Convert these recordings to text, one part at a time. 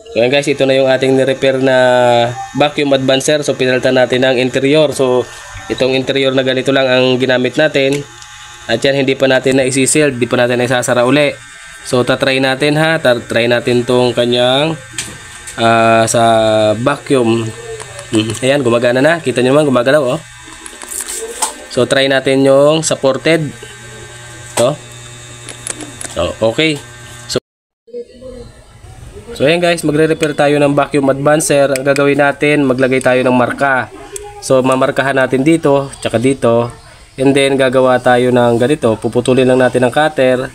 So ayan guys, ito na yung ating ni-repair na vacuum advancer. So pinalitan natin ang interior. So itong interior na ganito lang ang ginamit natin. At yan, hindi pa natin na isi-seal, hindi pa natin na isasara uli. So tatry natin ha, try natin tong kanyang sa vacuum. Ayan, gumagana na. Kita nyo naman, gumagalaw oh. So try natin yung supported. So okay. So ayan guys, magre-repair tayo ng vacuum advancer. Ang gagawin natin, maglagay tayo ng marka. So mamarkahan natin dito, tsaka dito. And then gagawa tayo ng ganito. Puputulin lang natin ng cutter.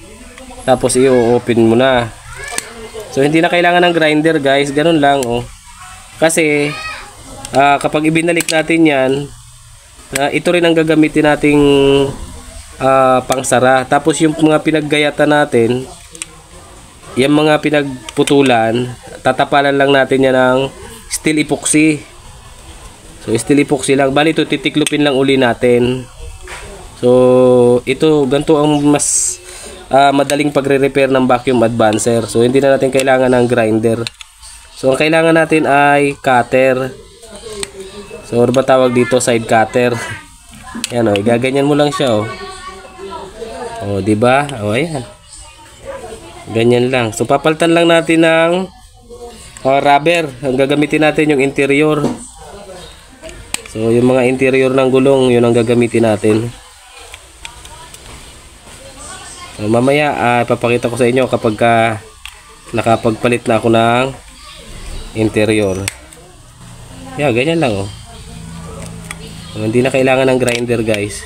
Tapos i-open mo na. So hindi na kailangan ng grinder guys, ganun lang oh. Kasi kapag ibinalik natin yan, ito rin ang gagamitin nating pangsara. Tapos yung mga pinaggayatan natin, yung mga pinagputulan, tatapalan lang natin yan ng steel epoxy. So steel epoxy lang. Bali ito titiklupin lang uli natin. So ito, ganito ang mas madaling pagre-repair ng vacuum advancer. So hindi na natin kailangan ng grinder. So ang kailangan natin ay cutter. So ano ba tawag dito? Side cutter. Yan o, igaganyan mo lang siya o. O diba? O ayan. Ganyan lang. So papalitan lang natin ng rubber. Ang gagamitin natin yung interior. So yung mga interior ng gulong, yun ang gagamitin natin. So mamaya ipapakita ko sa inyo kapag nakapagpalit na ako ng interior. Yeah, ganyan lang oh. So, hindi na kailangan ng grinder guys.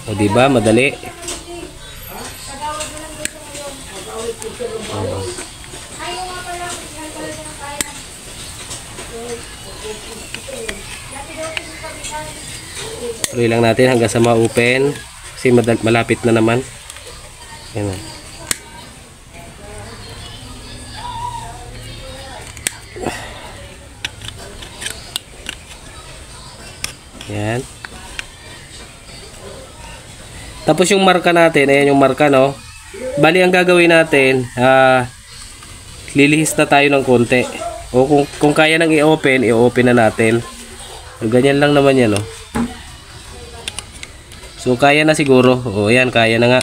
O diba, madali. Tuloy lang natin hanggang sa ma-open kasi malapit na naman. Yan. Yan. Tapos yung marka natin, ayan yung marka no. Bali ang gagawin natin, lilihis na tayo ng konti. O kung kaya nang i-open, i-open na natin. So, ganyan lang naman yan no. So kaya na siguro. O ayan, kaya na nga.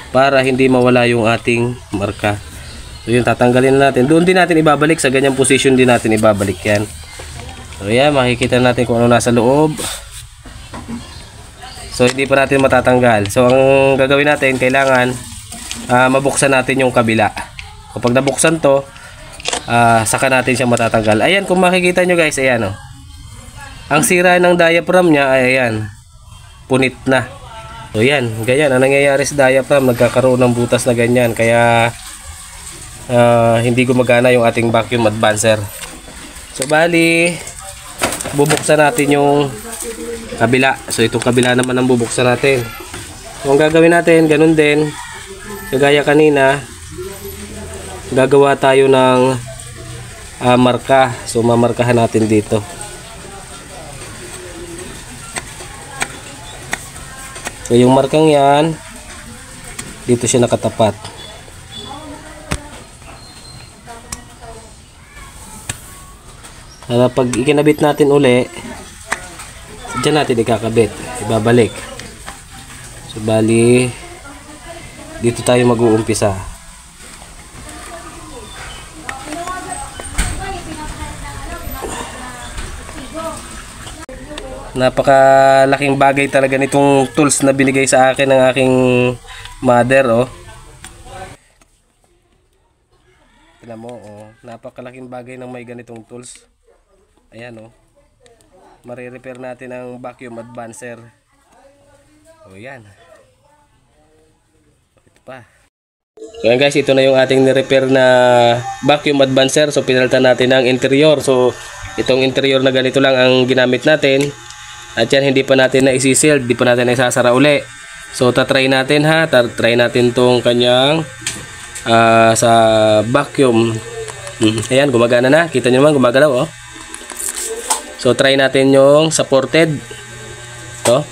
Para hindi mawala yung ating marka. So yun, tatanggalin na natin. Doon din natin ibabalik, sa ganyang position din natin ibabalik yan. So ayan, makikita natin kung ano nasa loob. So hindi pa natin matatanggal. So ang gagawin natin, kailangan mabuksan natin yung kabila. Kapag nabuksan to, saka natin siya matatanggal. Ayan, kung makikita nyo guys, ayan oh. Ang sira ng diaphragm niya ay ayan, punit na. So yan, ganyan ang nangyayari sa diaphragm, nagkakaroon ng butas na ganyan. Kaya hindi gumagana yung ating vacuum advancer. So bali, bubuksan natin yung kabila. So itong kabila naman ang bubuksan natin. So ang gagawin natin, ganun din, kagaya kanina, gagawa tayo ng marka. So mamarkahan natin dito. So yung markang yan, dito siya nakatapat. Pag ikinabit natin uli, dyan natin ikakabit, ibabalik. So bali, dito tayo mag-uumpisa. Napakalaking bagay talaga nitong tools na binigay sa akin ng aking mother oh. Tingnan mo oh, napakalaking bagay ng may ganitong tools. Ayan oh. Mare-repair natin ang vacuum advancer. Oh yan. Ito pa. So yan guys, ito na yung ating ni-repair na vacuum advancer. So pinalitan natin ang interior. So itong interior na ganito lang ang ginamit natin. At yan, hindi pa natin na isi-seal, hindi pa natin na isasara uli. So tatry natin ha, try natin tong kanyang sa vacuum. Ayan, gumagana na, kita nyo naman gumagalaw oh. So try natin yung supported. Ito.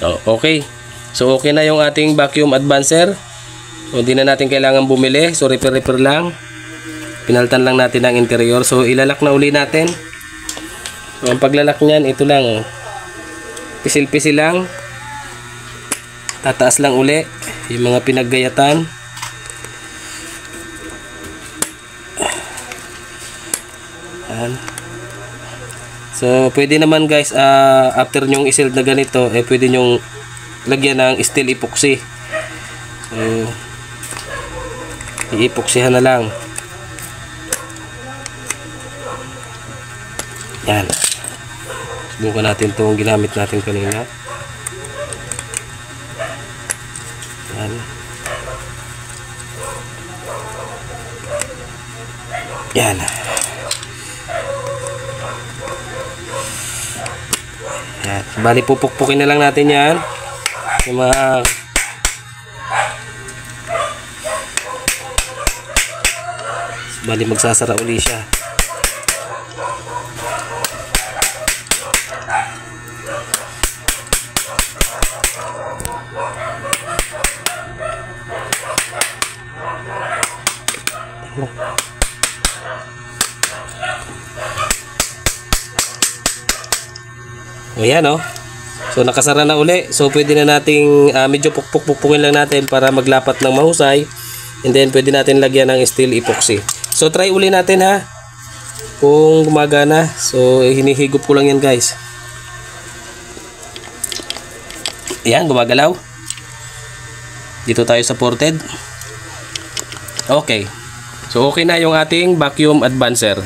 Okay. So okay na yung ating vacuum advancer. So hindi na natin kailangan bumili. So repair lang. Pinaltan lang natin ang interior. So ilalak na uli natin. So ang paglalak niyan, ito lang oh. Pisil-pisil lang. Tataas lang uli yung mga pinaggayatan. Yan. So pwede naman guys, after nyong isild na ganito, pwede nyong lagyan ng steel epoxy. So i-epoxyhan na lang. Yan. Subukan natin itong ginamit natin kanina. Yan. Yan. Yan. Bali pupukpukin na lang natin yan. Yung mga bali magsasara uli siya. O yan o. So nakasara na uli. So pwede na nating medyo pukpukin lang natin para maglapat ng mahusay. And then pwede natin lagyan ng steel epoxy. So try uli natin ha. Kung gumagana. So hinihigop ko lang yan guys. Ayan, gumagalaw. Dito tayo sa ported. Okay. So okay na yung ating vacuum advancer.